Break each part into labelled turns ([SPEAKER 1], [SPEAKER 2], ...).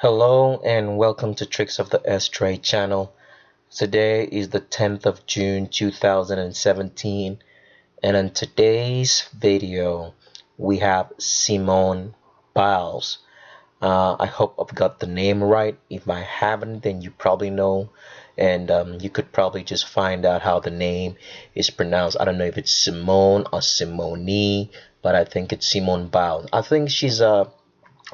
[SPEAKER 1] Hello and welcome to Tricks of the S-Tray channel. Today is the 10th of June 2017, and in today's video we have Simone Biles. I hope I've got the name right. If I haven't, then you probably know, and you could probably just find out how the name is pronounced. I don't know if it's Simone or Simone, but I think it's Simone Biles. I think she's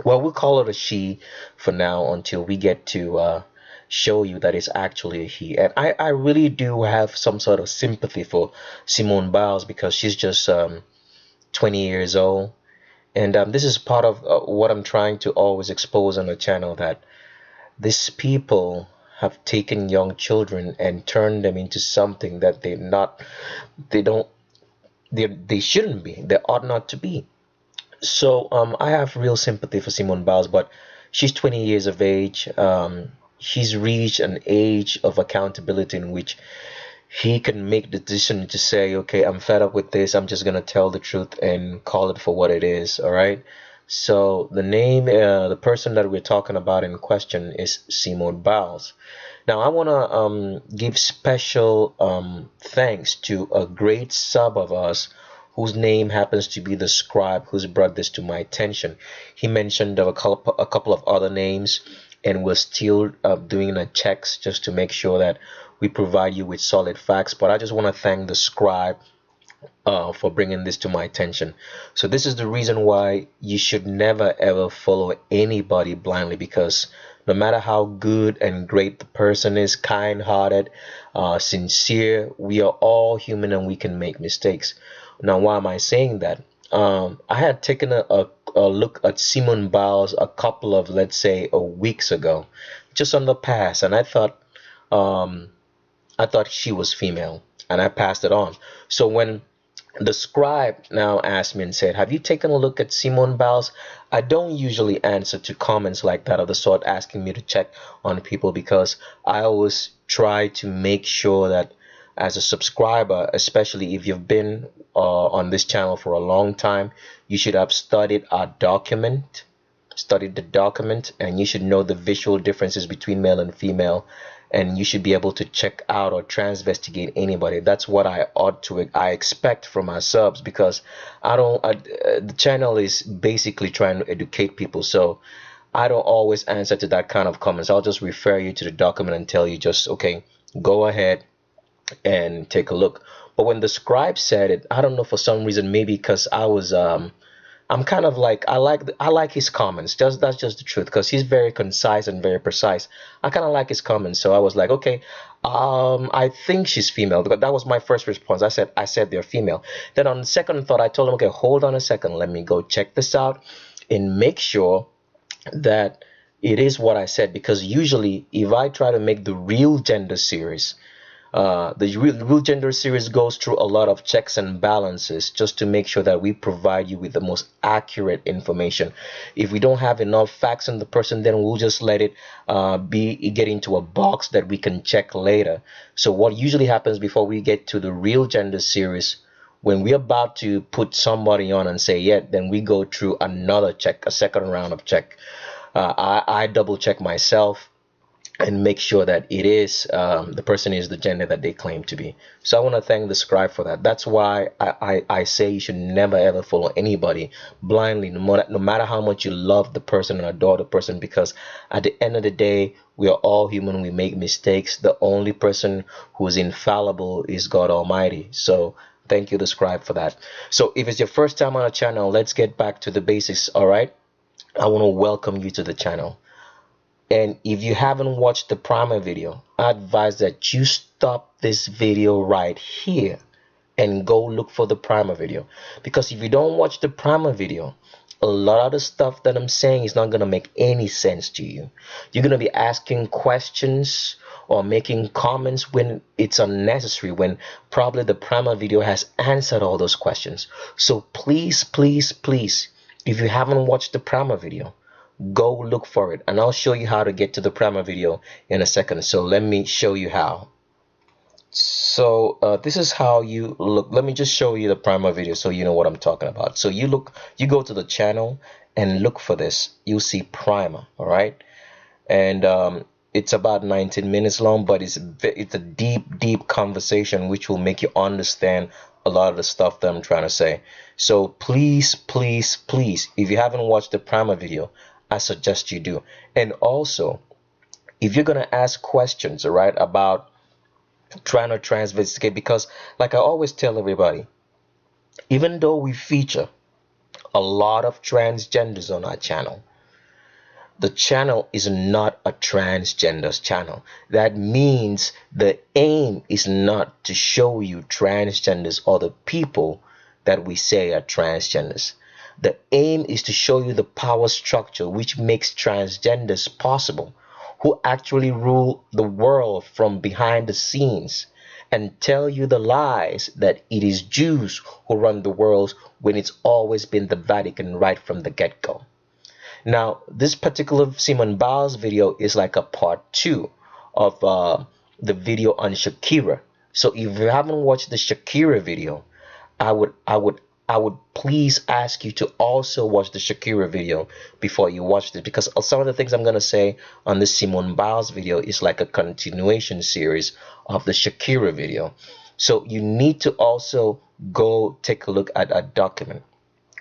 [SPEAKER 1] well, we'll call it a she for now until we get to show you that it's actually a he. And I really do have some sort of sympathy for Simone Biles because she's just 20 years old. And this is part of what I'm trying to always expose on the channel, that these people have taken young children and turned them into something that they don't, they shouldn't be, they ought not to be. So I have real sympathy for Simone Biles, but she's 20 years of age. He's reached an age of accountability in which he can make the decision to say, okay, I'm fed up with this. I'm just gonna tell the truth and call it for what it is. All right. So the name, the person that we're talking about in question is Simone Biles. Now I wanna give special thanks to a great sub of us whose name happens to be the scribe who's brought this to my attention. He mentioned a couple of other names, and we're still doing the checks just to make sure that we provide you with solid facts. But I just want to thank the scribe for bringing this to my attention. So this is the reason why you should never ever follow anybody blindly, because no matter how good and great the person is, kind-hearted, sincere, we are all human and we can make mistakes. Now, why am I saying that? I had taken a look at Simone Biles a couple of, let's say, weeks ago, just on the pass, and I thought she was female, and I passed it on. So when the scribe now asked me and said, have you taken a look at Simone Biles? I don't usually answer to comments like that, of the sort asking me to check on people, because I always try to make sure that as a subscriber, especially if you've been on this channel for a long time, you should have studied the document, and you should know the visual differences between male and female, and you should be able to check out or transvestigate anybody. That's what I expect from my subs, because the channel is basically trying to educate people, so I don't always answer to that kind of comments. I'll just refer you to the document and tell you, just okay, go ahead and take a look. But when the scribe said it, I don't know, for some reason, maybe because I'm kind of like, I like his comments. That's just the truth, because he's very concise and very precise. I kind of like his comments, so I was like, okay, I think she's female. That was my first response. I said they're female. Then on the second thought, I told him, okay, hold on a second, let me go check this out and make sure that it is what I said, because usually if I try to make the real gender series, the real gender series goes through a lot of checks and balances just to make sure that we provide you with the most accurate information. If we don't have enough facts on the person, then we'll just let it get into a box that we can check later. So what usually happens before we get to the real gender series, when we're about to put somebody on and say yeah, then we go through another check, a second round of check. I double check myself and make sure that it is the person is the gender that they claim to be. So I want to thank the scribe for that. That's why I say you should never ever follow anybody blindly, no matter how much you love the person and adore the person, because at the end of the day, we are all human. We make mistakes. The only person who is infallible is God Almighty. So thank you, the scribe, for that. So if it's your first time on our channel, let's get back to the basics. All right, I want to welcome you to the channel. And if you haven't watched the primer video, I advise that you stop this video right here and go look for the primer video. Because if you don't watch the primer video, a lot of the stuff that I'm saying is not going to make any sense to you. You're going to be asking questions or making comments when it's unnecessary, when probably the primer video has answered all those questions. So please, please, please, if you haven't watched the primer video, go look for it, and I'll show you how to get to the primer video in a second. So let me show you how. So this is how you look. Let me just show you the primer video so you know what I'm talking about. So you go to the channel and look for this. You'll see primer. All right, and it's about 19 minutes long, but it's a deep conversation which will make you understand a lot of the stuff that I'm trying to say. So please, if you haven't watched the primer video, I suggest you do. And also, if you're gonna ask questions, all right, about trying to transvestigate, because like I always tell everybody, even though we feature a lot of transgenders on our channel, the channel is not a transgenders channel. That means the aim is not to show you transgenders or the people that we say are transgenders. The aim is to show you the power structure which makes transgenders possible, who actually rule the world from behind the scenes, and tell you the lies that it is Jews who run the world when it's always been the Vatican right from the get-go. Now, this particular Simone Biles video is like a part two of the video on Shakira. So if you haven't watched the Shakira video, I would I would I would please ask you to also watch the Shakira video before you watch this, because some of the things I'm gonna say on this Simone Biles video is like a continuation series of the Shakira video. So you need to also go take a look at a document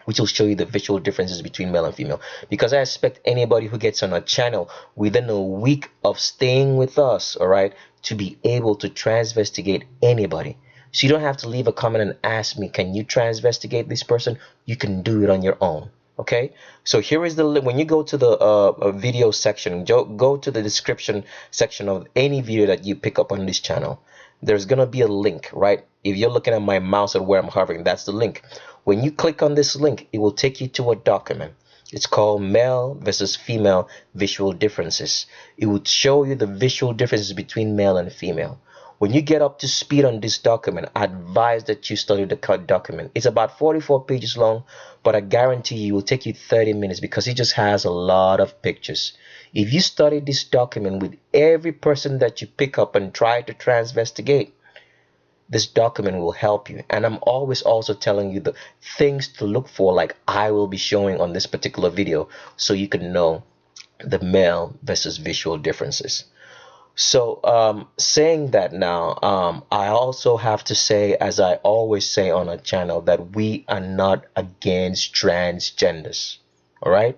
[SPEAKER 1] which will show you the visual differences between male and female, because I expect anybody who gets on our channel within a week of staying with us, all right, to be able to transvestigate anybody. So you don't have to leave a comment and ask me, can you transvestigate this person? You can do it on your own. Okay, so here is the link. When you go to the video section, go to the description section of any video that you pick up on this channel. There's gonna be a link, right? If you're looking at my mouse and where I'm hovering, that's the link. When you click on this link, it will take you to a document. It's called Male versus Female Visual Differences. It would show you the visual differences between male and female. When you get up to speed on this document, I advise that you study the document. It's about 44 pages long, but I guarantee you it will take you 30 minutes because it just has a lot of pictures. If you study this document with every person that you pick up and try to transvestigate, this document will help you. And I'm always also telling you the things to look for, like I will be showing on this particular video, so you can know the male versus visual differences. So saying that now, I also have to say, as I always say on our channel, that we are not against transgenders. All right,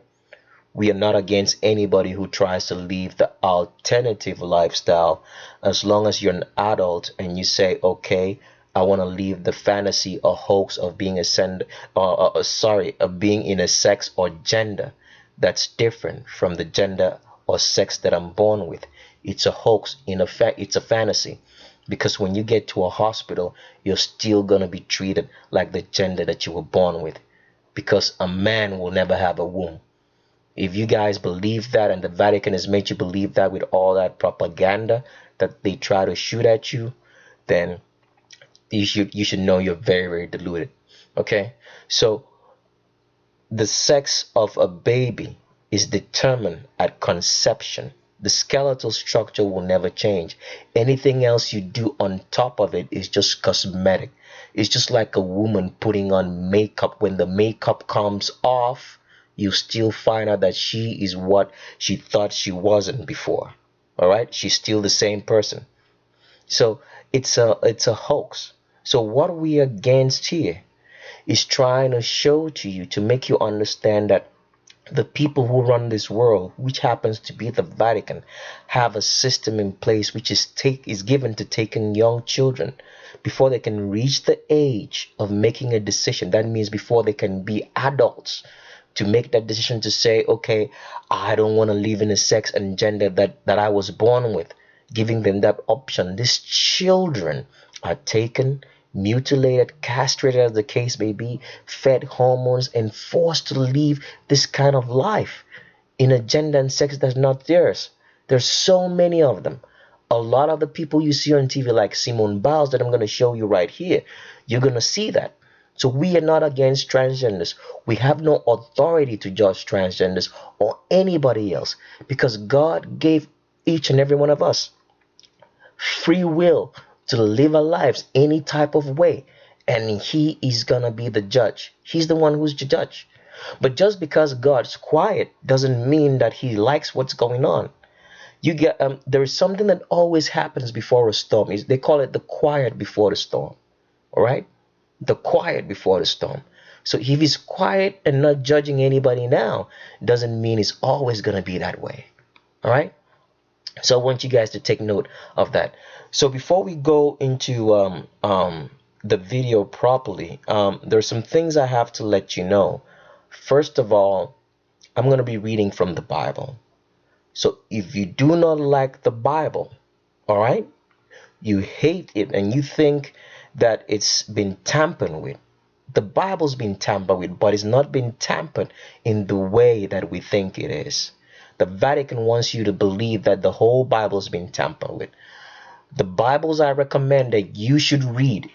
[SPEAKER 1] we are not against anybody who tries to live the alternative lifestyle, as long as you're an adult and you say, okay, I want to leave the fantasy or hoax of being of being in a sex or gender that's different from the gender or sex that I'm born with. It's a hoax. In effect, it's a fantasy, because when you get to a hospital, you're still gonna be treated like the gender that you were born with, because a man will never have a womb. If you guys believe that, and the Vatican has made you believe that with all that propaganda that they try to shoot at you, then you should know you're very deluded. Okay, so the sex of a baby is determined at conception. The skeletal structure will never change. Anything else you do on top of it is just cosmetic. It's just like a woman putting on makeup. When the makeup comes off, you still find out that she is what she thought she wasn't before. All right, she's still the same person. So it's a hoax. So what we are against here is trying to show to you, to make you understand that the people who run this world, which happens to be the Vatican, have a system in place which is given to taking young children before they can reach the age of making a decision. That means before they can be adults, to make that decision to say, okay, I don't want to live in a sex and gender that I was born with. Giving them that option. These children are taken, mutilated, castrated, as the case may be, fed hormones, and forced to live this kind of life in a gender and sex that's not theirs. There's so many of them. A lot of the people you see on TV, like Simone Biles, that I'm going to show you right here, you're going to see that. So we are not against transgenders. We have no authority to judge transgenders or anybody else, because God gave each and every one of us free will to live our lives any type of way, and he is gonna be the judge. He's the one who's the judge. But just because God's quiet doesn't mean that he likes what's going on. You get there is something that always happens before a storm. Is They call it the quiet before the storm. All right, the quiet before the storm. So if he's quiet and not judging anybody now, doesn't mean it's always gonna be that way. All right. So I want you guys to take note of that. So before we go into the video properly, there's some things I have to let you know. First of all, I'm going to be reading from the Bible. So if you do not like the Bible, all right, you hate it and you think that it's been tampered with, the Bible's been tampered with, but it's not been tampered in the way that we think it is. The Vatican wants you to believe that the whole Bible's been tampered with. The Bibles I recommend that you should read,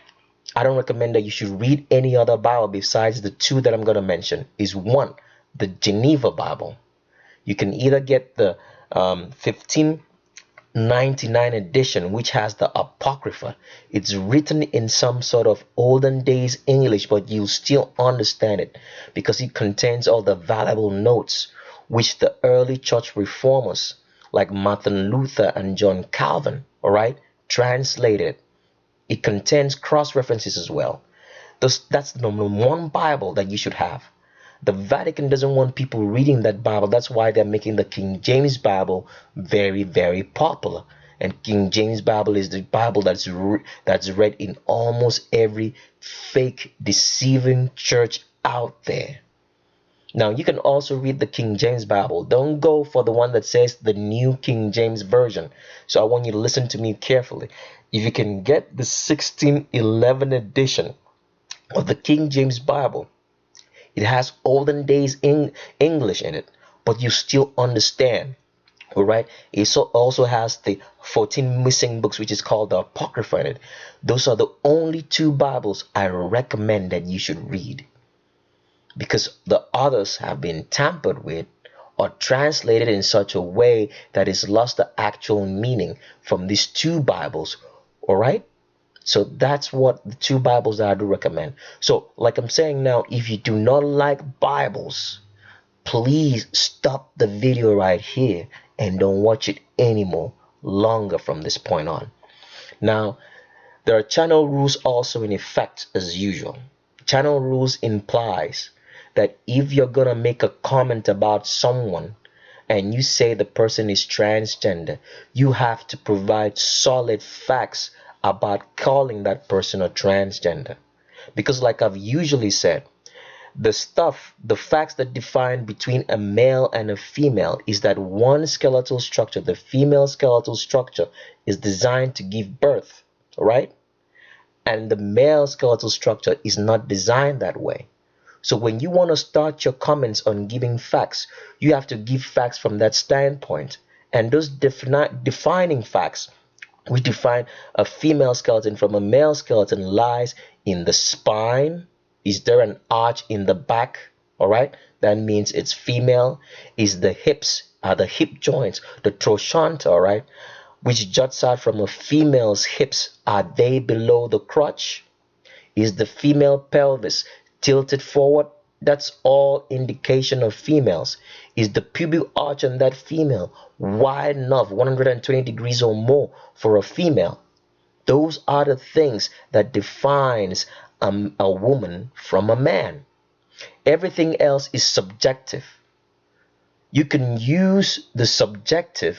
[SPEAKER 1] I don't recommend that you should read any other Bible besides the two that I'm going to mention, is one, the Geneva Bible. You can either get the 1599 edition, which has the Apocrypha. It's written in some sort of olden days English, but you'll still understand it because it contains all the valuable notes which the early church reformers like Martin Luther and John Calvin, all right, translated. It contains cross references as well. That's the number one Bible that you should have. The Vatican doesn't want people reading that Bible. That's why they're making the King James Bible very, very popular. And King James Bible is the Bible that's read in almost every fake, deceiving church out there. Now, you can also read the King James Bible. Don't go for the one that says the New King James Version. So I want you to listen to me carefully. If you can get the 1611 edition of the King James Bible, it has olden days English in it, but you still understand. All right. It also has the 14 missing books, which is called the Apocrypha in it. Those are the only two Bibles I recommend that you should read, because the others have been tampered with or translated in such a way that it's lost the actual meaning from these two Bibles. All right. So that's what the two Bibles that I do recommend. So like I'm saying now, if you do not like Bibles, please stop the video right here and don't watch it anymore longer from this point on. Now, there are channel rules also in effect as usual. Channel rules implies that if you're gonna make a comment about someone and you say the person is transgender, you have to provide solid facts about calling that person a transgender. Because like I've usually said, the facts that define between a male and a female is that one skeletal structure, the female skeletal structure, is designed to give birth, right? And the male skeletal structure is not designed that way. So when you want to start your comments on giving facts, you have to give facts from that standpoint. And those defining facts, we define a female skeleton from a male skeleton, lies in the spine. Is there an arch in the back? All right, that means it's female. Is the hips, are the hip joints, the trochanter, all right, which juts out from a female's hips, are they below the crotch? Is the female pelvis tilted forward? That's all indication of females. Is the pubic arch on that female wide enough, 120 degrees or more for a female? Those are the things that defines a woman from a man. Everything else is subjective. You can use the subjective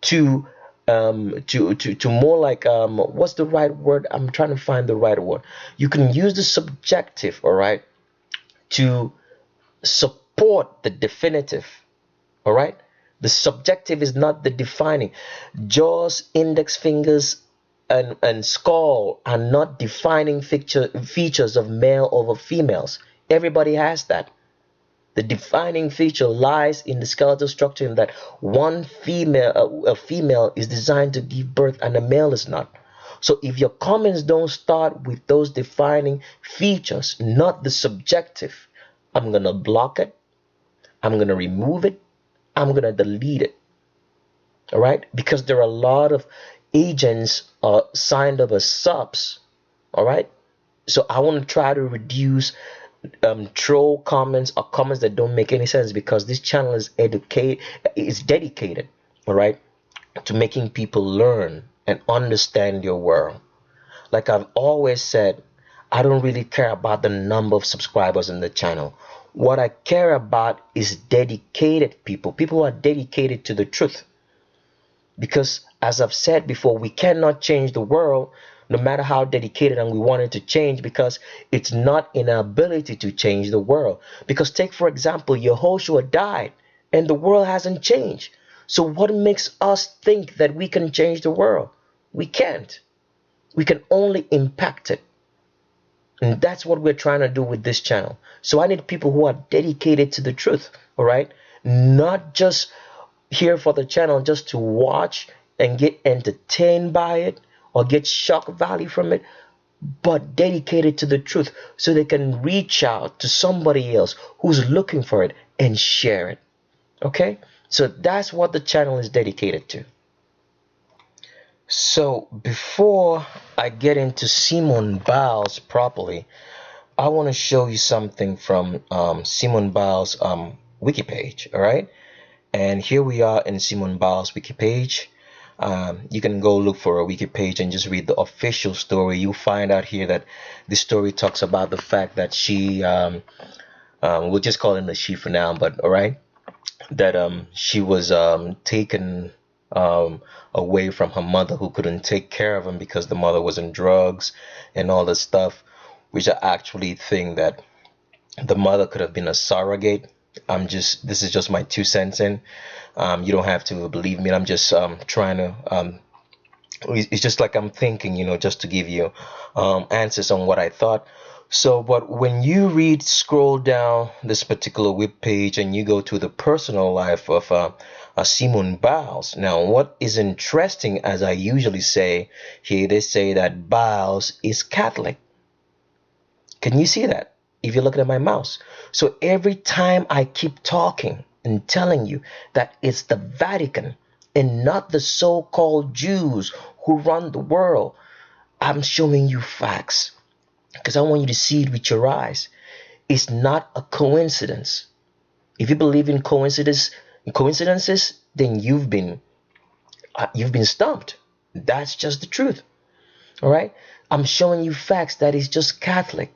[SPEAKER 1] to more like what's the right word? I'm trying to find the right word. You can use the subjective, all right, to support the definitive. All right, the subjective is not the defining. Jaws, index fingers, and skull are not defining features of male over females. Everybody has that. The defining feature lies in the skeletal structure, in that one female, a female is designed to give birth and a male is not. So if your comments don't start with those defining features, not the subjective, I'm going to block it. I'm going to remove it. I'm going to delete it. All right? Because there are a lot of agents signed up as subs. All right? So I want to try to reduce troll comments or comments that don't make any sense, because this channel is dedicated, all right, to making people learn and understand your world. Like I've always said, I don't really care about the number of subscribers in the channel. What I care about is dedicated people, people who are dedicated to the truth. Because as I've said before, we cannot change the world no matter how dedicated and we want it to change, because it's not in our ability to change the world. Because take for example, Yehoshua died and the world hasn't changed. So what makes us think that we can change the world? We can't. We can only impact it. And that's what we're trying to do with this channel. So I need people who are dedicated to the truth, all right? Not just here for the channel just to watch and get entertained by it or get shock value from it, but dedicated to the truth so they can reach out to somebody else who's looking for it and share it. Okay? So that's what the channel is dedicated to. So before I get into Simone Biles properly, I want to show you something from Simone Biles' wiki page. All right, and here we are in Simone Biles' wiki page. You can go look for a wiki page and just read the official story. You'll find out here that the story talks about the fact that she, we'll just call it a she for now, but all right, that she was taken away from her mother, who couldn't take care of him because the mother was in drugs and all this stuff, which I actually think that the mother could have been a surrogate. This is just my 2 cents in. You don't have to believe me. I'm just trying to it's just like I'm thinking, just to give you answers on what I thought. So, but when you scroll down this particular web page and you go to the personal life of Simone Biles. Now, what is interesting, as I usually say here, they say that Biles is Catholic. Can you see that? If you look at my mouse. So every time I keep talking and telling you that it's the Vatican and not the so-called Jews who run the world, I'm showing you facts because I want you to see it with your eyes. It's not a coincidence. If you believe in coincidences, then you've been stumped. That's just the truth. All right? I'm showing you facts that is just Catholic.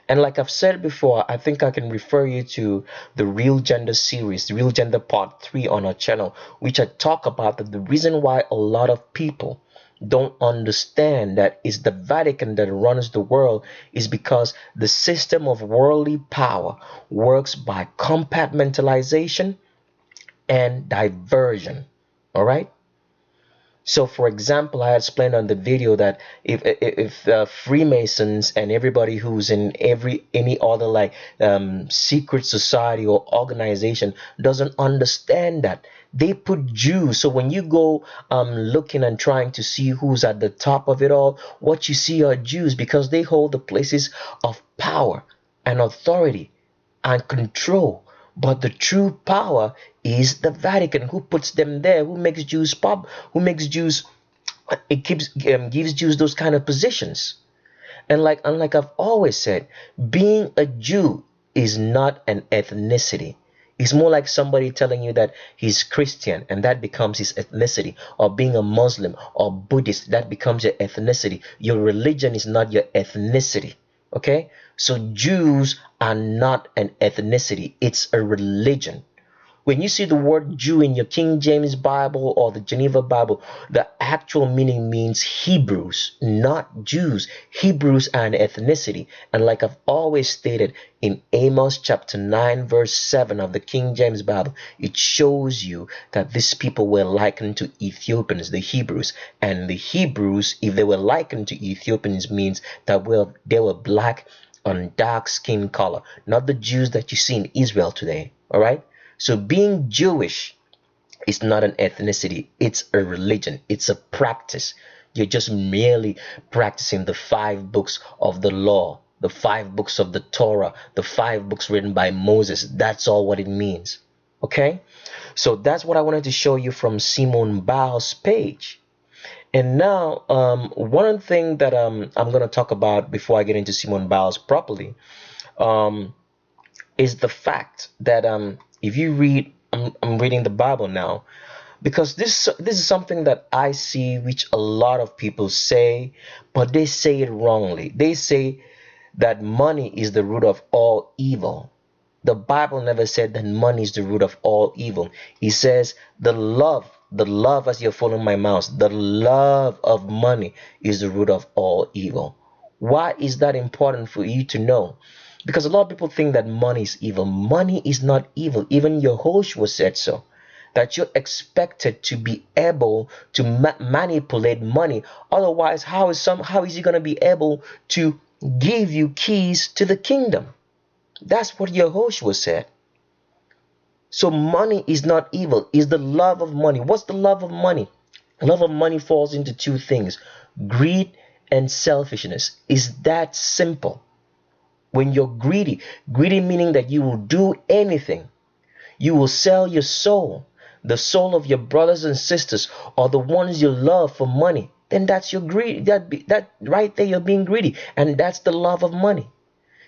[SPEAKER 1] And like I've said before, I think I can refer you to the Real Gender series, the Real Gender Part 3 on our channel, which I talk about that the reason why a lot of people don't understand that it's the Vatican that runs the world is because the system of worldly power works by compartmentalization and diversion. All right? So, for example, I explained on the video that if Freemasons and everybody who's in any other like secret society or organization doesn't understand that, they put Jews. So when you go looking and trying to see who's at the top of it all, what you see are Jews because they hold the places of power and authority and control. But the true power is the Vatican, who puts them there, who makes Jews who makes Jews, it gives Jews those kind of positions. And unlike I've always said, being a Jew is not an ethnicity. It's more like somebody telling you that he's Christian and that becomes his ethnicity, or being a Muslim or Buddhist, that becomes your ethnicity. Your religion is not your ethnicity. Okay? So Jews are not an ethnicity, it's a religion. When you see the word Jew in your King James Bible or the Geneva Bible, the actual meaning means Hebrews, not Jews. Hebrews are an ethnicity. And like I've always stated in Amos chapter 9, verse 7 of the King James Bible, it shows you that these people were likened to Ethiopians, the Hebrews. And the Hebrews, if they were likened to Ethiopians, means that they were black on dark skin color, not the Jews that you see in Israel today. All right? So being Jewish is not an ethnicity, it's a religion, it's a practice. You're just merely practicing the 5 books of the law, the 5 books of the Torah, the 5 books written by Moses. That's all what it means. Okay? So that's what I wanted to show you from Simone Biles' page. And now, one thing that I'm going to talk about before I get into Simone Biles properly, um, is the fact that if you read, I'm reading the Bible now. because this is something that I see which a lot of people say, but they say it wrongly. They say that money is the root of all evil. The Bible never said that money is the root of all evil. It says the love, as you're following my mouse, the love of money is the root of all evil. Why is that important for you to know? Because a lot of people think that money is evil. Money is not evil. Even Yehoshua said so. That you're expected to be able to manipulate money. Otherwise, how is he going to be able to give you keys to the kingdom? That's what Yehoshua said. So money is not evil. It's the love of money. What's the love of money? Love of money falls into two things: greed and selfishness. Is that simple? When you're greedy, greedy meaning that you will do anything. You will sell your soul, the soul of your brothers and sisters, or the ones you love for money. Then that's your greed. That right there, you're being greedy, and that's the love of money.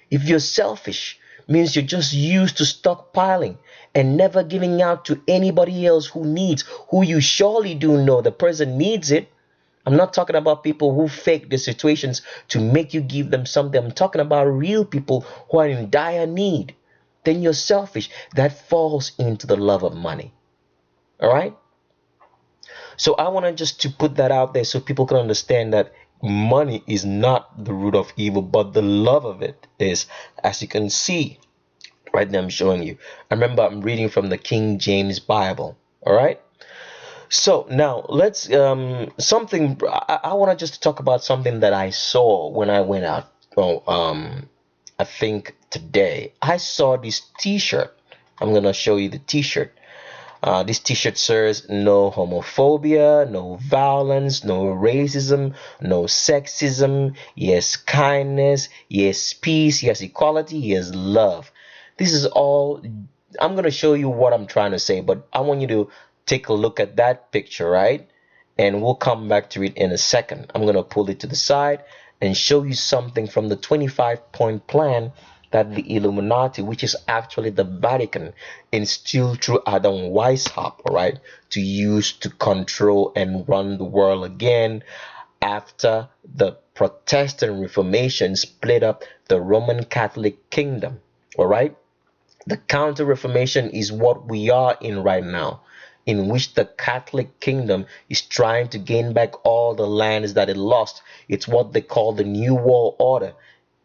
[SPEAKER 1] If you're selfish, means you're just used to stockpiling and never giving out to anybody else who needs, who you surely do know the person needs it. I'm not talking about people who fake the situations to make you give them something. I'm talking about real people who are in dire need. Then you're selfish. That falls into the love of money. All right? So I want to just to put that out there so people can understand that money is not the root of evil, but the love of it is. As you can see right now, I'm showing you. I remember I'm reading from the King James Bible. All right. So now let's something. I want to just talk about something that I saw when I went out. Oh, I think today I saw this T-shirt. I'm gonna show you the T-shirt. This T-shirt says no homophobia, no violence, no racism, no sexism. Yes, kindness. Yes, peace. Yes, equality. Yes, love. This is all. I'm gonna show you what I'm trying to say, but I want you to take a look at that picture, right? And we'll come back to it in a second. I'm gonna pull it to the side and show you something from the 25-point plan that the Illuminati, which is actually the Vatican, instilled through Adam Weishaupt, all right, to use to control and run the world again after the Protestant Reformation split up the Roman Catholic kingdom, all right? The Counter Reformation is what we are in right now, in which the Catholic kingdom is trying to gain back all the lands that it lost. It's what they call the New World Order.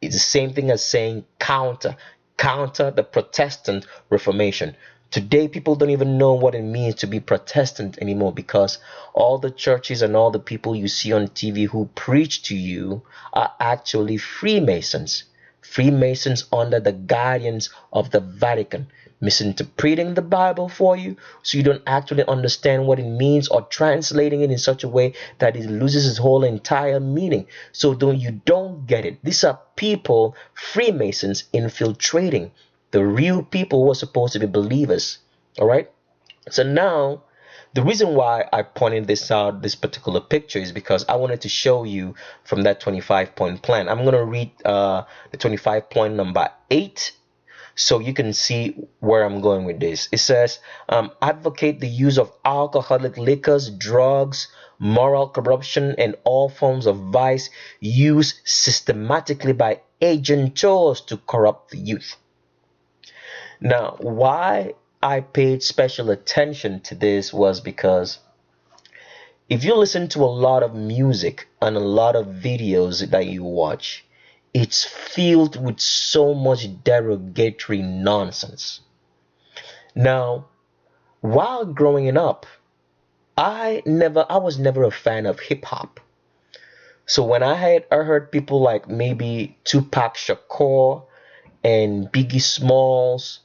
[SPEAKER 1] It's the same thing as saying counter the Protestant Reformation. Today, people don't even know what it means to be Protestant anymore, because all the churches and all the people you see on TV who preach to you are actually Freemasons. Freemasons under the guidance of the Vatican, misinterpreting the Bible for you so you don't actually understand what it means, or translating it in such a way that it loses its whole entire meaning. So you don't get it. These are people, Freemasons, infiltrating the real people who are supposed to be believers. All right. So now, the reason why I pointed this out, this particular picture, is because I wanted to show you from that 25-point plan. I'm going to read the 25-point number 8 so you can see where I'm going with this. It says, advocate the use of alcoholic liquors, drugs, moral corruption, and all forms of vice used systematically by agentors to corrupt the youth. Now, why I paid special attention to this was because if you listen to a lot of music and a lot of videos that you watch, it's filled with so much derogatory nonsense. Now, while growing up, I was never a fan of hip hop. So when I heard people like maybe Tupac Shakur and Biggie Smalls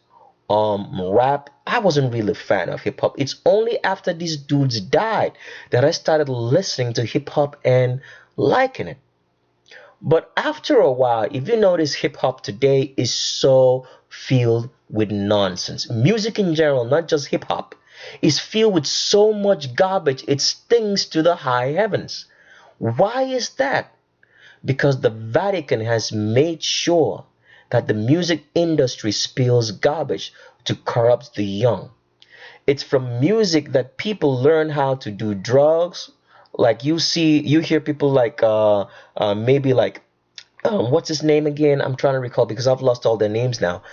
[SPEAKER 1] rap, I wasn't really a fan of hip hop. It's only after these dudes died that I started listening to hip hop and liking it. But after a while, if you notice, hip hop today is so filled with nonsense. Music in general, not just hip hop, is filled with so much garbage it stings to the high heavens. Why is that? Because the Vatican has made sure that the music industry spills garbage to corrupt the young. It's from music that people learn how to do drugs. Like you hear people like maybe like what's his name again? I'm trying to recall because I've lost all their names now.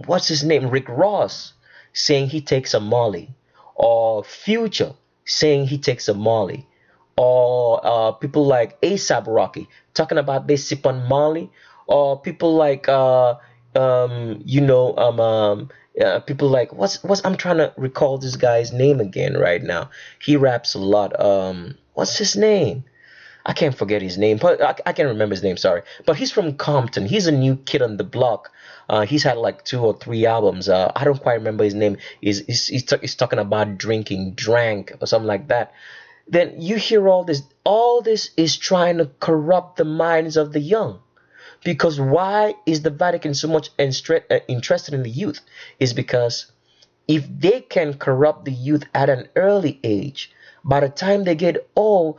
[SPEAKER 1] What's his name? Rick Ross saying he takes a Molly, or Future saying he takes a Molly, or people like ASAP Rocky talking about they sip on Molly, or people like people like what's I'm trying to recall this guy's name again right now. He raps a lot. What's his name? I can't forget his name, but I can't remember his name. Sorry, but he's from Compton. He's a new kid on the block. He's had like 2 or 3 albums. I don't quite remember his name. He's talking about drinking, drank, or something like that. Then you hear all this. All this is trying to corrupt the minds of the young. Because why is the Vatican so much interested in the youth? Is because if they can corrupt the youth at an early age, by the time they get old,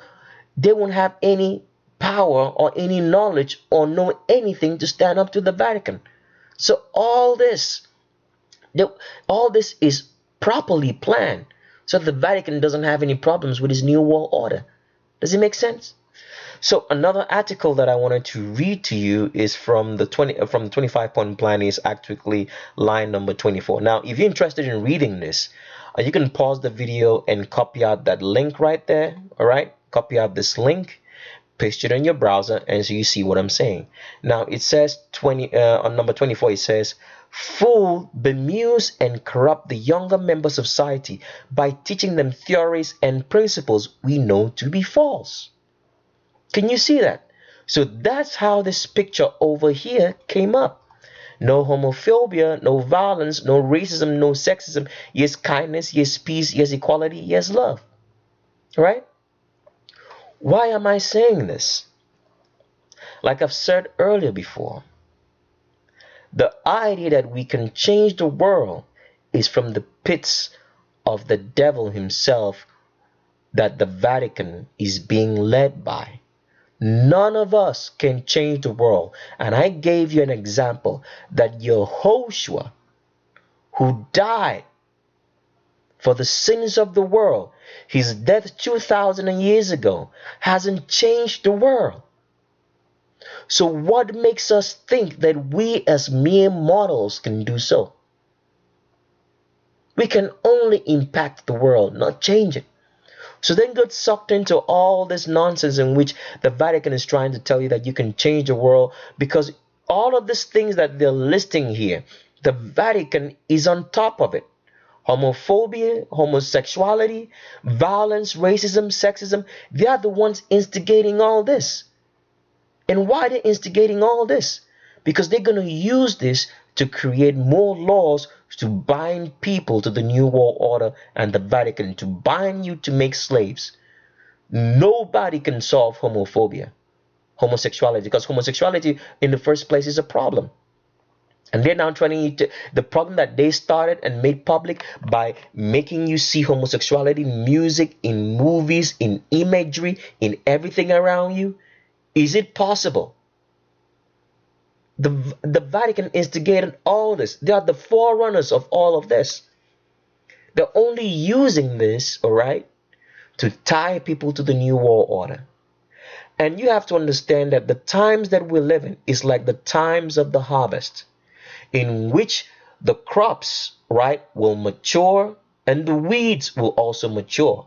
[SPEAKER 1] they won't have any power or any knowledge or know anything to stand up to the Vatican. So all this is properly planned, so the Vatican doesn't have any problems with his new world order. Does it make sense? So another article that I wanted to read to you is from the 25-point plan, is actually line number 24. Now, if you're interested in reading this, you can pause the video and copy out that link right there. All right, copy out this link, paste it in your browser, and so you see what I'm saying. Now it says on number 24, it says, fool, bemuse, and corrupt the younger members of society by teaching them theories and principles we know to be false. Can you see that? So that's how this picture over here came up. No homophobia, no violence, no racism, no sexism. Yes, kindness, yes, peace, yes, equality, yes, love. Right? Why am I saying this? Like I've said earlier before, the idea that we can change the world is from the pits of the devil himself that the Vatican is being led by. None of us can change the world. And I gave you an example that Yehoshua, who died for the sins of the world, his death 2,000 years ago, hasn't changed the world. So what makes us think that we as mere mortals can do so? We can only impact the world, not change it. So then get sucked into all this nonsense in which the Vatican is trying to tell you that you can change the world, because all of these things that they're listing here, the Vatican is on top of it. Homophobia, homosexuality, violence, racism, sexism, they are the ones instigating all this. And why they're instigating all this? Because they're going to use this to create more laws to bind people to the New World Order and the Vatican, to bind you to make slaves. Nobody can solve homosexuality, because homosexuality in the first place is a problem. And they're now trying to, the problem that they started and made public by making you see homosexuality in music, in movies, in imagery, in everything around you. Is it possible? The Vatican instigated all this. They are the forerunners of all of this. They're only using this, all right, to tie people to the New World Order. And you have to understand that the times that we live in is like the times of the harvest, in which the crops, right, will mature and the weeds will also mature.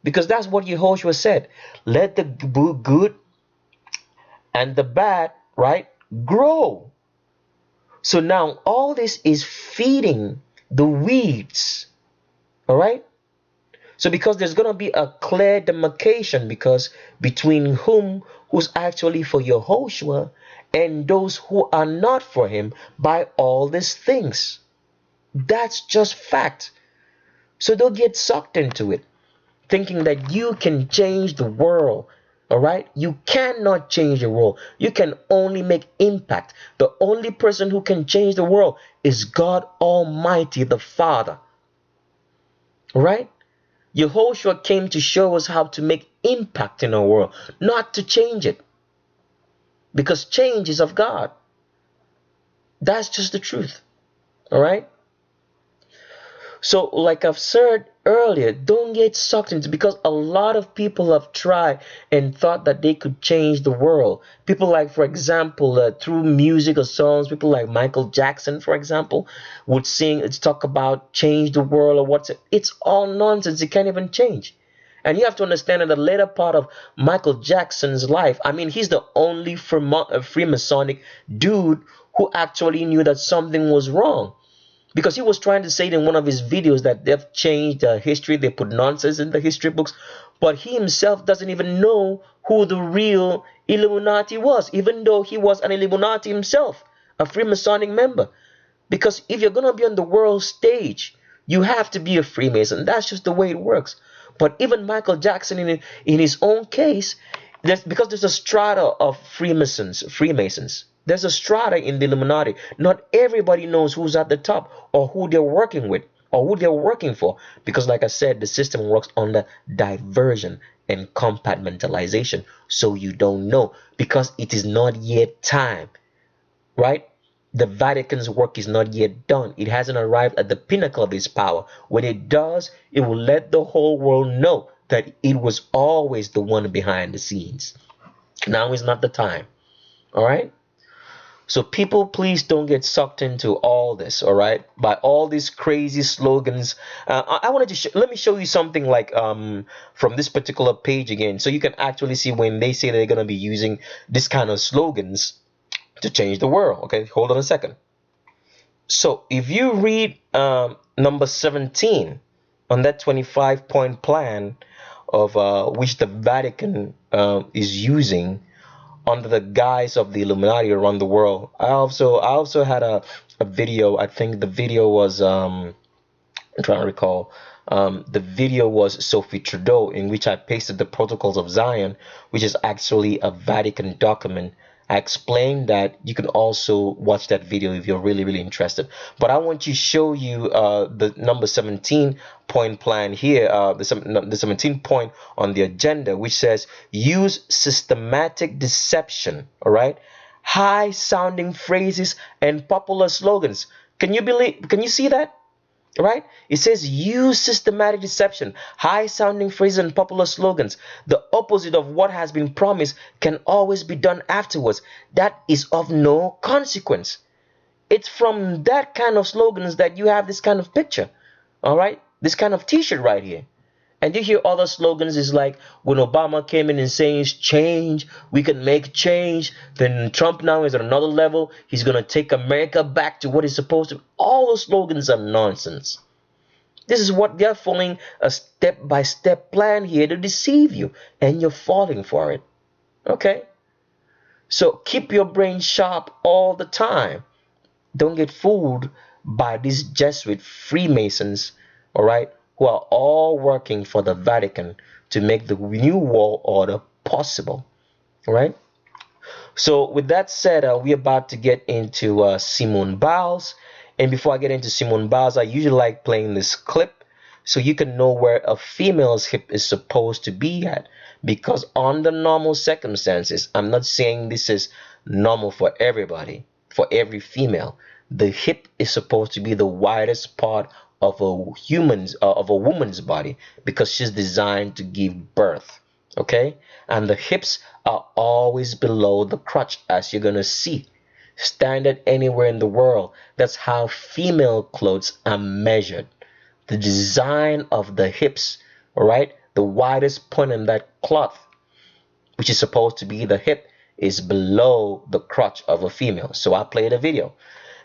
[SPEAKER 1] Because that's what Yehoshua said. Let the good and the bad, right, grow. So now all this is feeding the weeds. All right? So because there's going to be a clear demarcation, because between who's actually for Yehoshua and those who are not for him, by all these things. That's just fact. So don't get sucked into it, thinking that you can change the world. All right? You cannot change the world. You can only make impact. The only person who can change the world is God Almighty, the Father. All right? Yehoshua came to show us how to make impact in our world, not to change it. Because change is of God. That's just the truth. All right? So, like I've said earlier, don't get sucked into, because a lot of people have tried and thought that they could change the world. People like, for example, through music or songs, people like Michael Jackson, for example, would sing, talk about change the world or what's it. It's all nonsense. It can't even change. And you have to understand, in the later part of Michael Jackson's life, I mean, he's the only Freemasonic dude who actually knew that something was wrong, because he was trying to say in one of his videos that they've changed history, they put nonsense in the history books, but he himself doesn't even know who the real Illuminati was, even though he was an Illuminati himself, a Freemasonic member. Because if you're going to be on the world stage, you have to be a Freemason. That's just the way it works. But even Michael Jackson, in his own case, because there's a strata of Freemasons. There's a strata in the Illuminati. Not everybody knows who's at the top, or who they're working with, or who they're working for. Because, like I said, the system works under diversion and compartmentalization. So you don't know, because it is not yet time, right? The Vatican's work is not yet done. It hasn't arrived at the pinnacle of its power. When it does, it will let the whole world know that it was always the one behind the scenes. Now is not the time. All right? So people, please don't get sucked into all this, all right? By all these crazy slogans. I wanted to let me show you something like from this particular page again, so you can actually see when they say they're gonna be using this kind of slogans to change the world. Okay, hold on a second. So if you read number 17 on that 25-point plan of which the Vatican is using under the guise of the Illuminati around the world. I also had a video. I think the video was I'm trying to recall. The video was Sophie Trudeau, in which I pasted the Protocols of Zion, which is actually a Vatican document. I explained that. You can also watch that video if you're really, really interested. But I want to show you the number 17-point plan here, the 17 point on the agenda, which says use systematic deception, all right? High sounding phrases and popular slogans. Can you see that? Right? It says use systematic deception, high sounding phrases and popular slogans. The opposite of what has been promised can always be done afterwards. That is of no consequence. It's from that kind of slogans that you have this kind of picture. All right? This kind of t-shirt right here. And you hear other slogans is like when Obama came in and saying change, we can make change. Then Trump now is at another level. He's going to take America back to what it's supposed to. All those slogans are nonsense. This is what they're following, a step-by-step plan here to deceive you. And you're falling for it. Okay? So keep your brain sharp all the time. Don't get fooled by these Jesuit Freemasons, all right, who are all working for the Vatican to make the new world order possible, all right? So with that said, we're about to get into Simone Biles. And before I get into Simone Biles, I usually like playing this clip so you can know where a female's hip is supposed to be at. Because under normal circumstances, I'm not saying this is normal for everybody, for every female. The hip is supposed to be the widest part of a woman's body, because she's designed to give birth. Okay, and the hips are always below the crotch, as you're gonna see. Standard anywhere in the world. That's how female clothes are measured. The design of the hips, all right, the widest point in that cloth, which is supposed to be the hip, is below the crotch of a female. So I played a video.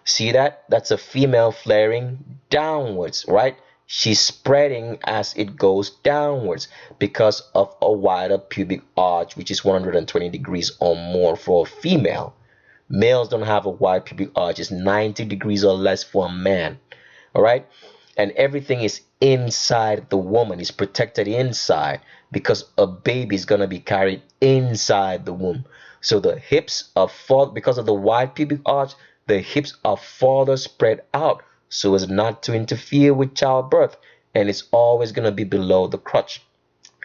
[SPEAKER 1] See that? That's a female flaring downwards, right? She's spreading as it goes downwards because of a wider pubic arch, which is 120 degrees or more for a female. Males don't have a wide pubic arch. It's 90 degrees or less for a man. All right? And everything is inside the woman. It's protected inside because a baby is going to be carried inside the womb. So the hips are because of the wide pubic arch, the hips are further spread out so as not to interfere with childbirth, and it's always going to be below the crotch.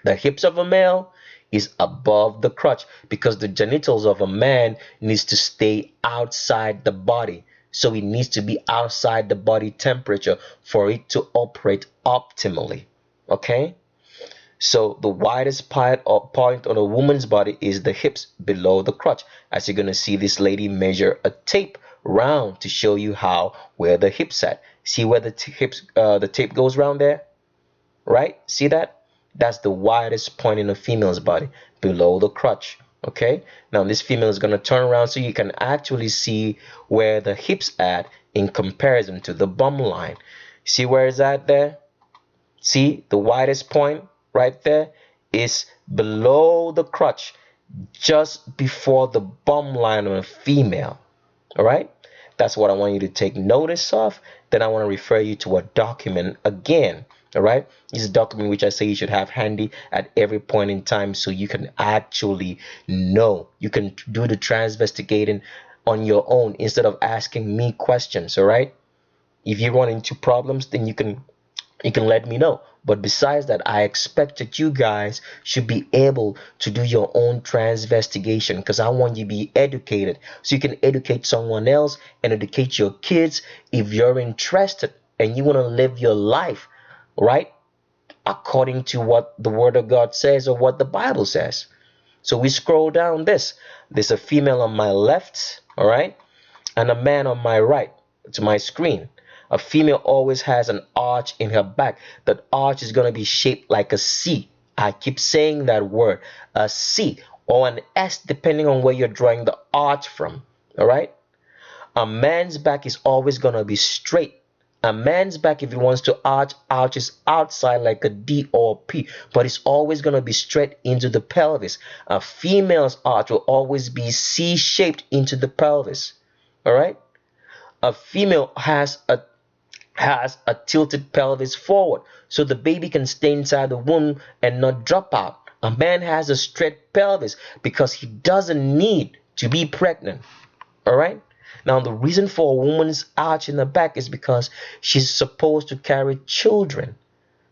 [SPEAKER 1] The hips of a male is above the crotch because the genitals of a man needs to stay outside the body. So it needs to be outside the body temperature for it to operate optimally. Okay? So the widest point on a woman's body is the hips below the crotch. As you're gonna see this lady measure a tape round to show you how where the hips at. See where the tape goes round there, right? See that? That's the widest point in a female's body, below the crotch. Okay. Now this female is gonna turn around so you can actually see where the hips at in comparison to the bum line. See where it's at there? See, the widest point right there is below the crotch, just before the bum line of a female. All right? That's what I want you to take notice of. Then I want to refer you to a document again. All right? This is a document which I say you should have handy at every point in time so you can actually know. You can do the transvestigating on your own instead of asking me questions. All right? If you run into problems, then you can let me know. But besides that, I expect that you guys should be able to do your own transvestigation, because I want you to be educated so you can educate someone else and educate your kids if you're interested and you want to live your life right according to what the Word of God says or what the Bible says. So we scroll down this. There's a female on my left, all right, and a man on my right to my screen. A female always has an arch in her back. That arch is going to be shaped like a C. I keep saying that word, a C or an S, depending on where you're drawing the arch from. All right. A man's back is always going to be straight. A man's back, if he wants to arches outside like a D or a P, but it's always going to be straight into the pelvis. A female's arch will always be C-shaped into the pelvis. All right. A female has a tilted pelvis forward so the baby can stay inside the womb and not drop out. A man has a straight pelvis because he doesn't need to be pregnant. All right? Now, the reason for a woman's arch in the back is because she's supposed to carry children.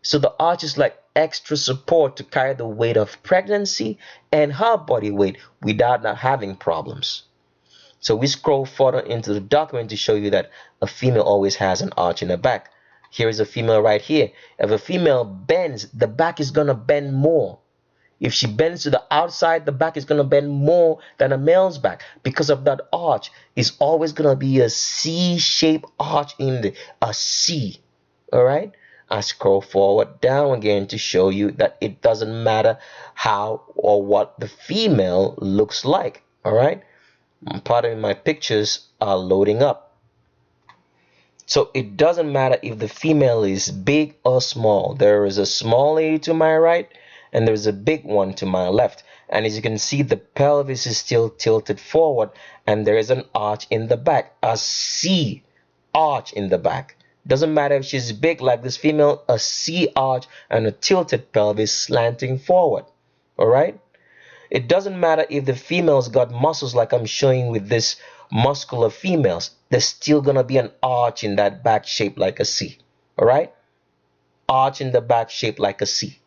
[SPEAKER 1] So the arch is like extra support to carry the weight of pregnancy and her body weight without not having problems. So we scroll further into the document to show you that a female always has an arch in the back. Here is a female right here. If a female bends, the back is going to bend more. If she bends to the outside, the back is going to bend more than a male's back because of that arch. It's always going to be a C-shaped arch a C. All right? I scroll forward down again to show you that it doesn't matter how or what the female looks like. All right? Pardon, my pictures are loading up. So it doesn't matter if the female is big or small. There is a small lady to my right and there's a big one to my left. And as you can see, the pelvis is still tilted forward and there is an arch in the back, a C arch in the back. Doesn't matter if she's big like this female, a C arch and a tilted pelvis slanting forward. All right? It doesn't matter if the female's got muscles like I'm showing with this muscular females. There's still going to be an arch in that back shaped like a C. All right? Arch in the back shaped like a C.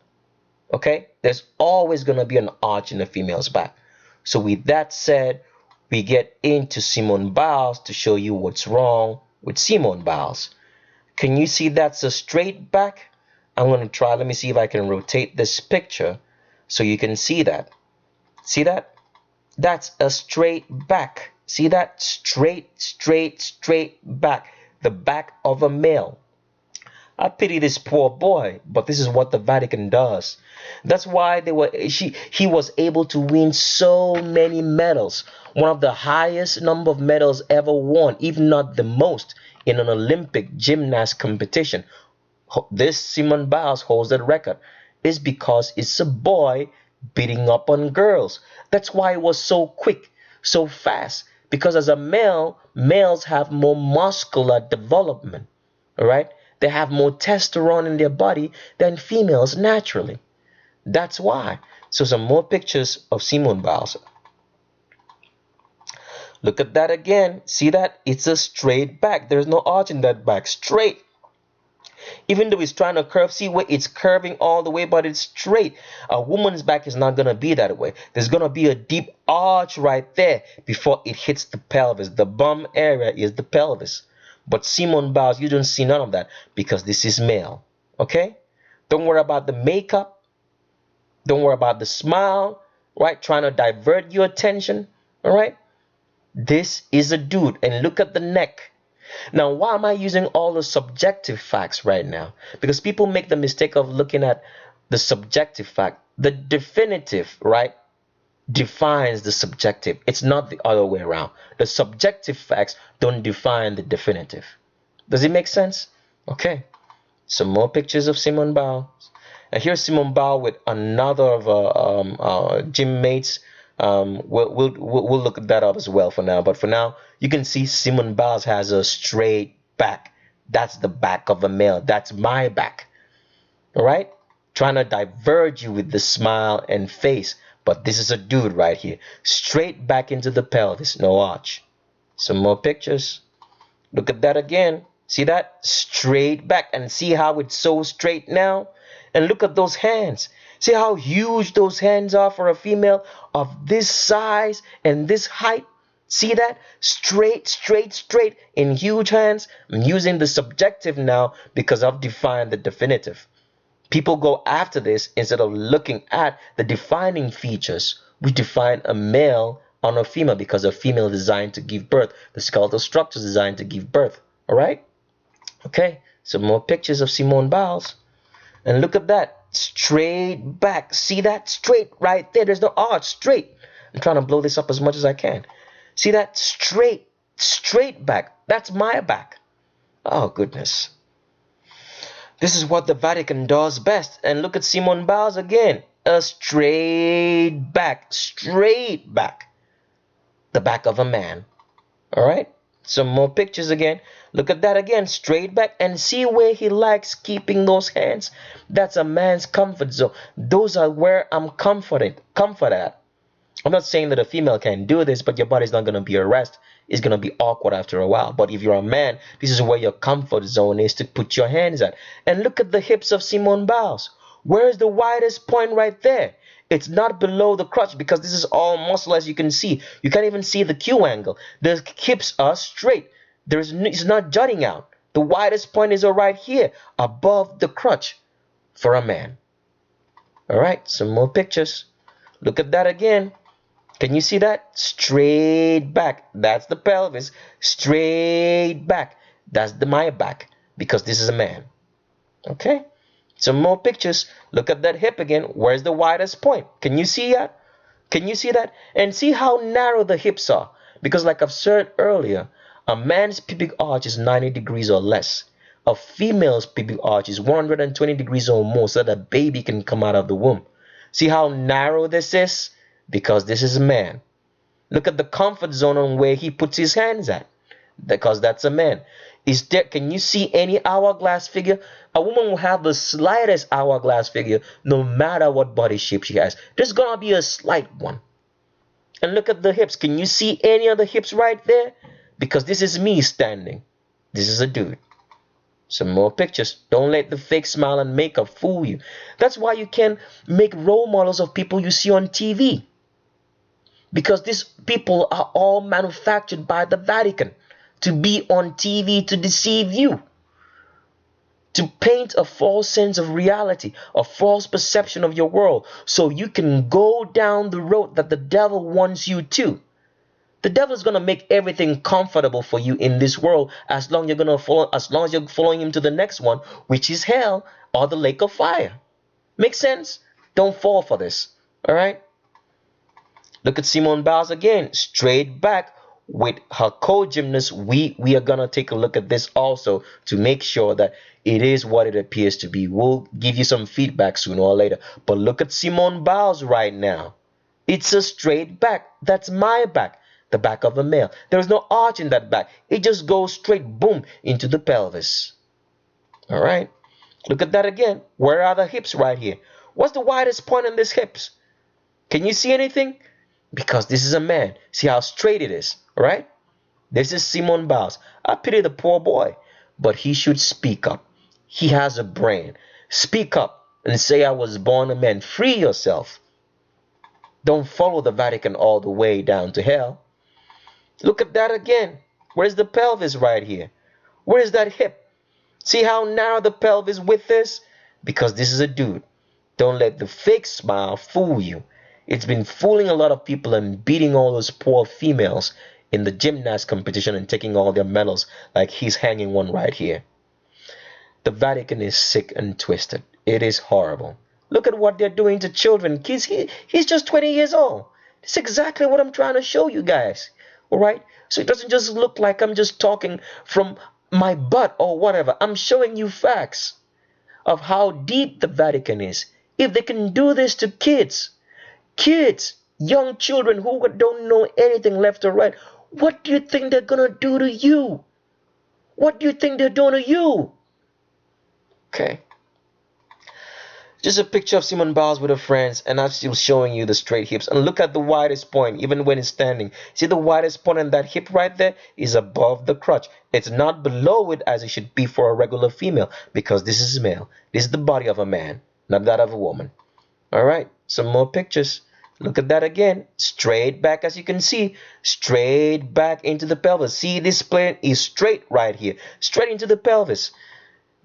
[SPEAKER 1] Okay? There's always going to be an arch in the female's back. So with that said, we get into Simone Biles to show you what's wrong with Simone Biles. Can you see that's a straight back? I'm going to try. Let me see if I can rotate this picture so you can see that. See that? That's a straight back. See that? Straight back. The back of a male. I pity this poor boy, but this is what the Vatican does. That's why he was able to win so many medals. One of the highest number of medals ever won, if not the most, in an Olympic gymnast competition. This Simone Biles holds that record. Is because it's a boy beating up on girls. That's why it was so quick, so fast. Because as a male, males have more muscular development. All right? They have more testosterone in their body than females naturally. That's why. So some more pictures of Simone Biles. Look at that again. See that? It's a straight back. There's no arch in that back. Straight. Even though it's trying to curve, see where it's curving all the way, but it's straight. A woman's back is not going to be that way. There's going to be a deep arch right there before it hits the pelvis. The bum area is the pelvis. But Simone Biles, you don't see none of that because this is male. Okay? Don't worry about the makeup. Don't worry about the smile, right? Trying to divert your attention. All right? This is a dude. And look at the neck. Now, why am I using all the subjective facts right now? Because people make the mistake of looking at the subjective fact. The definitive, right, defines the subjective. It's not the other way around. The subjective facts don't define the definitive. Does it make sense? Okay. Some more pictures of Simone Biles. And here's Simone Biles with another of gym mates. We'll look that up as well for now. But for now, you can see Simone Biles has a straight back. That's the back of a male. That's my back. All right? Trying to diverge you with the smile and face. But this is a dude right here. Straight back into the pelvis. No arch. Some more pictures. Look at that again. See that? Straight back. And see how it's so straight now? And look at those hands. See how huge those hands are for a female of this size and this height? See that? Straight, straight, straight in huge hands. I'm using the subjective now because I've defined the definitive. People go after this instead of looking at the defining features. We define a male on a female because a female is designed to give birth. The skeletal structure is designed to give birth. All right? Okay, some more pictures of Simone Biles. And look at that. Straight back. See that? Straight right there. There's no arch. Straight. I'm trying to blow this up as much as I can. See that? Straight. Straight back. That's my back. Oh, goodness. This is what the Vatican does best. And look at Simone Biles again. A straight back. Straight back. The back of a man. All right? Some more pictures again. Look at that again. Straight back. And see where he likes keeping those hands. That's a man's comfort zone. Those are where I'm comfort at. I'm not saying that a female can do this, but your body's not going to be arrested. It's going to be awkward after a while. But if you're a man, this is where your comfort zone is to put your hands at. And look at the hips of Simone Biles. Where is the widest point right there? It's not below the crotch because this is all muscle, as you can see. You can't even see the Q angle. The hips are straight. It's not jutting out. The widest point is right here above the crotch for a man. All right, some more pictures. Look at that again. Can you see that? Straight back. That's the pelvis. Straight back. That's my back because this is a man. Okay? Some more pictures. Look at that hip again. Where's the widest point? Can you see that? Can you see that? And see how narrow the hips are. Because like I've said earlier, a man's pubic arch is 90 degrees or less. A female's pubic arch is 120 degrees or more so that a baby can come out of the womb. See how narrow this is? Because this is a man. Look at the comfort zone on where he puts his hands at. Because that's a man. Can you see any hourglass figure? A woman will have the slightest hourglass figure no matter what body shape she has. There's gonna be a slight one. And look at the hips. Can you see any of the hips right there? Because this is me standing. This is a dude. Some more pictures. Don't let the fake smile and makeup fool you. That's why you can make role models of people you see on TV. Because these people are all manufactured by the Vatican to be on TV to deceive you. To paint a false sense of reality, a false perception of your world, so you can go down the road that the devil wants you to. The devil is going to make everything comfortable for you in this world as long as you're following him to the next one, which is hell or the lake of fire. Make sense? Don't fall for this. All right? Look at Simone Biles again, straight back with her co-gymnast. We are going to take a look at this also to make sure that it is what it appears to be. We'll give you some feedback sooner or later. But look at Simone Biles right now. It's a straight back. That's my back. The back of a male. There's no arch in that back. It just goes straight, boom, into the pelvis. All right. Look at that again. Where are the hips right here? What's the widest point on these hips? Can you see anything? Because this is a man. See how straight it is. All right. This is Simone Biles. I pity the poor boy. But he should speak up. He has a brain. Speak up and say, I was born a man. Free yourself. Don't follow the Vatican all the way down to hell. Look at that again. Where's the pelvis right here? Where's that hip? See how narrow the pelvis width is? Because this is a dude. Don't let the fake smile fool you. It's been fooling a lot of people and beating all those poor females in the gymnast competition and taking all their medals, like he's hanging one right here. The Vatican is sick and twisted. It is horrible. Look at what they're doing to children. Kids, he's just 20 years old. It's exactly what I'm trying to show you guys. All right? So it doesn't just look like I'm just talking from my butt or whatever. I'm showing you facts of how deep the Vatican is. If they can do this to kids, young children who don't know anything left or right, what do you think they're going to do to you? What do you think they're doing to you? Okay. Just a picture of Simone Biles with her friends, and I'm still showing you the straight hips. And look at the widest point, even when it's standing. See the widest point on that hip right there is above the crotch. It's not below it as it should be for a regular female, because this is male. This is the body of a man, not that of a woman. All right, some more pictures. Look at that again. Straight back, as you can see. Straight back into the pelvis. See, this plane is straight right here. Straight into the pelvis.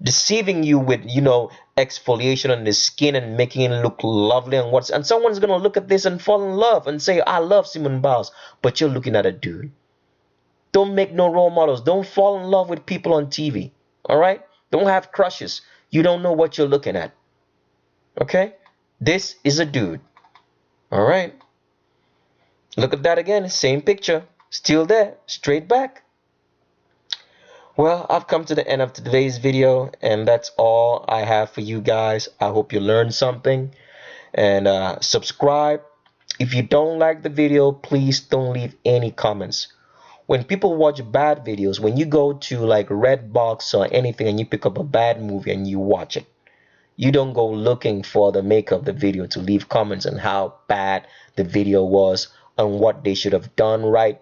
[SPEAKER 1] Deceiving you with, exfoliation on the skin and making it look lovely and someone's gonna look at this and fall in love and say, I love Simone Biles, but you're looking at a dude. Don't make no role models. Don't fall in love with people on TV. All right? Don't have crushes. You don't know what you're looking at. Okay? This is a dude. All right? Look at that again. Same picture. Still there. Straight back. Well, I've come to the end of today's video, and that's all I have for you guys. I hope you learned something, and subscribe. If you don't like the video, please don't leave any comments. When people watch bad videos, when you go to like Redbox or anything and you pick up a bad movie and you watch it, you don't go looking for the maker of the video to leave comments on how bad the video was and what they should have done right.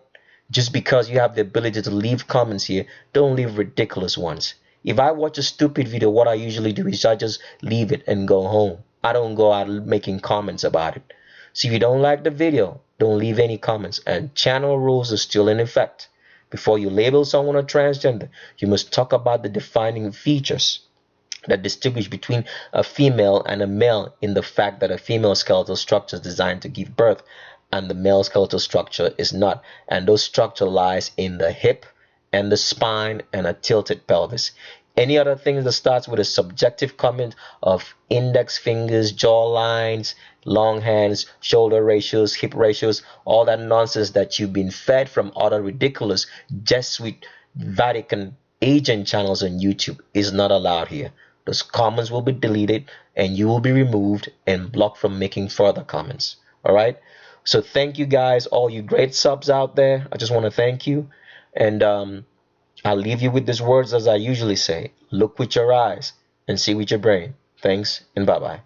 [SPEAKER 1] Just because you have the ability to leave comments here, don't leave ridiculous ones. If I watch a stupid video, what I usually do is I just leave it and go home. I don't go out making comments about it. So if you don't like the video, don't leave any comments. And channel rules are still in effect. Before you label someone a transgender, you must talk about the defining features that distinguish between a female and a male, in the fact that a female skeletal structure is designed to give birth and the male skeletal structure is not, and those structure lies in the hip and the spine and a tilted pelvis. Any other thing that starts with a subjective comment of index fingers, jaw lines, long hands, shoulder ratios, hip ratios, all that nonsense that you've been fed from other ridiculous Jesuit Vatican agent channels on YouTube is not allowed here. Those comments will be deleted and you will be removed and blocked from making further comments. All right? So thank you guys, all you great subs out there. I just want to thank you. And I'll leave you with these words as I usually say. Look with your eyes and see with your brain. Thanks and bye-bye.